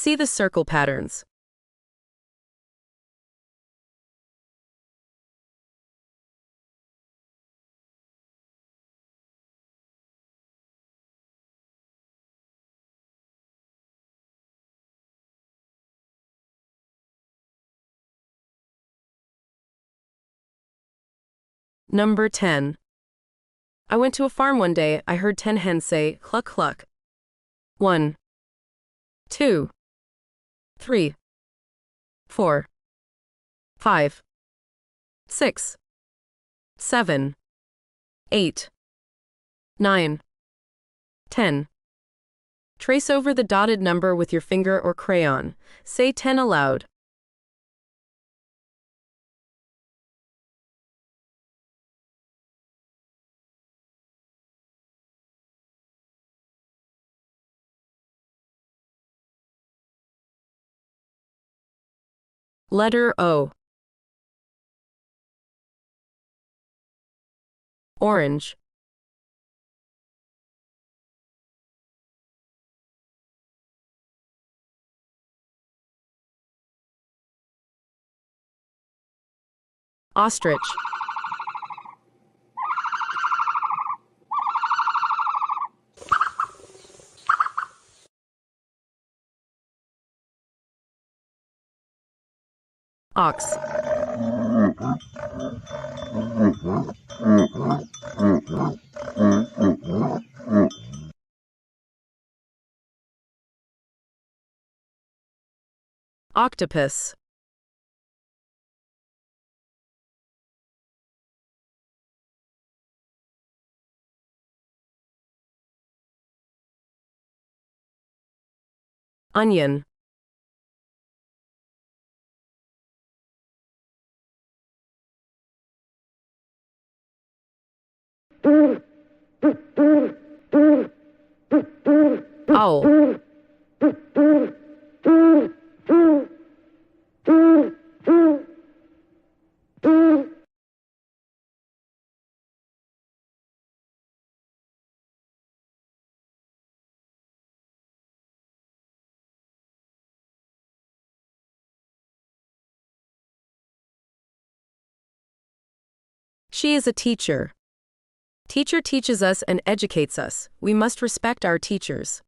See the circle patterns. Number 10. I went to a farm one day. I heard 10 hens say, cluck cluck. 1, 2, 3, 4, 5, 6, 7, 8, 9, 10. Trace over the dotted number with your finger or crayon. Say 10 aloud. Letter O. Orange. Ostrich. Ox. Octopus. Onion. Owl. She is a teacher. Teacher teaches us and educates us. We must respect our teachers.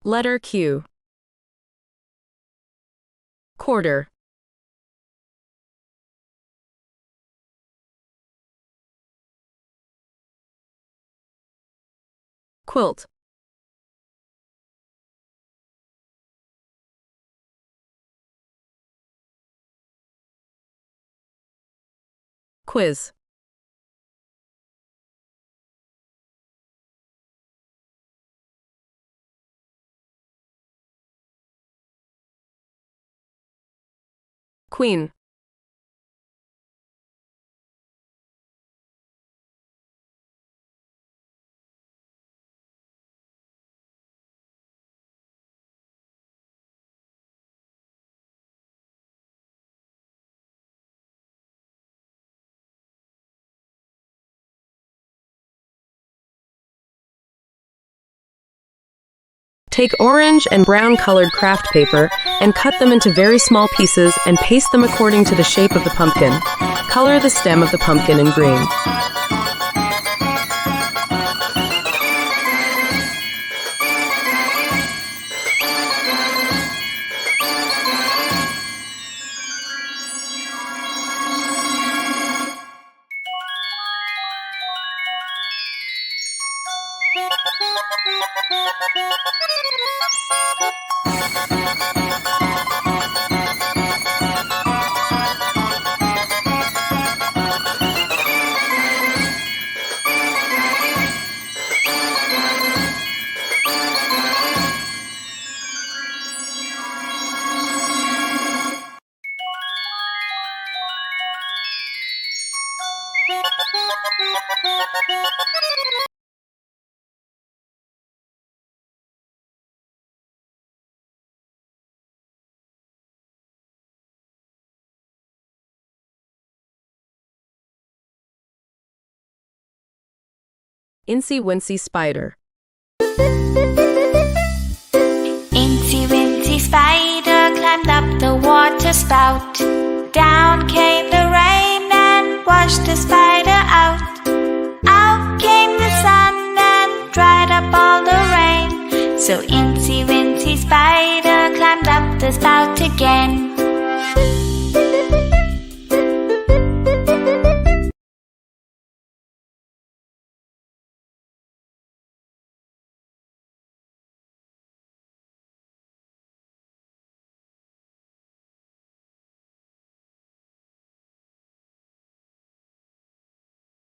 Letter Q. Quarter. Quilt. Quiz. Queen. Take orange and brown colored craft paper and cut them into very small pieces and paste them according to the shape of the pumpkin. Color the stem of the pumpkin in green. Incy Wincy Spider. Incy Wincy Spider climbed up the water spout. Down came the rain and washed the spider out. Out came the sun and dried up all the rain. So Incy Wincy Spider climbed up the spout again.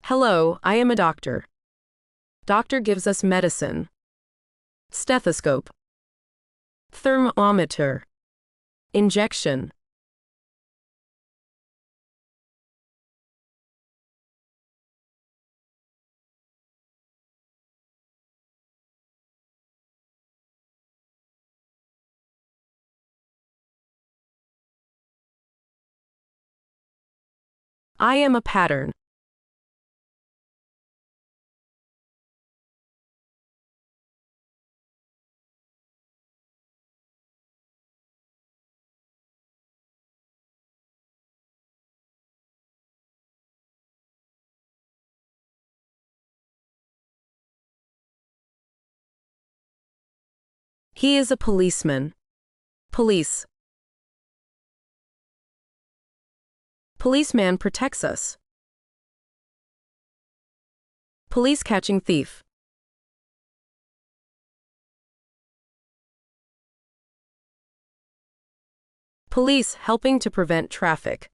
Hello, I am a doctor. Doctor gives us medicine. Stethoscope. Thermometer. Injection. I am a pattern. He is a policeman. Police. Policeman protects us. Police catching thief. Police helping to prevent traffic.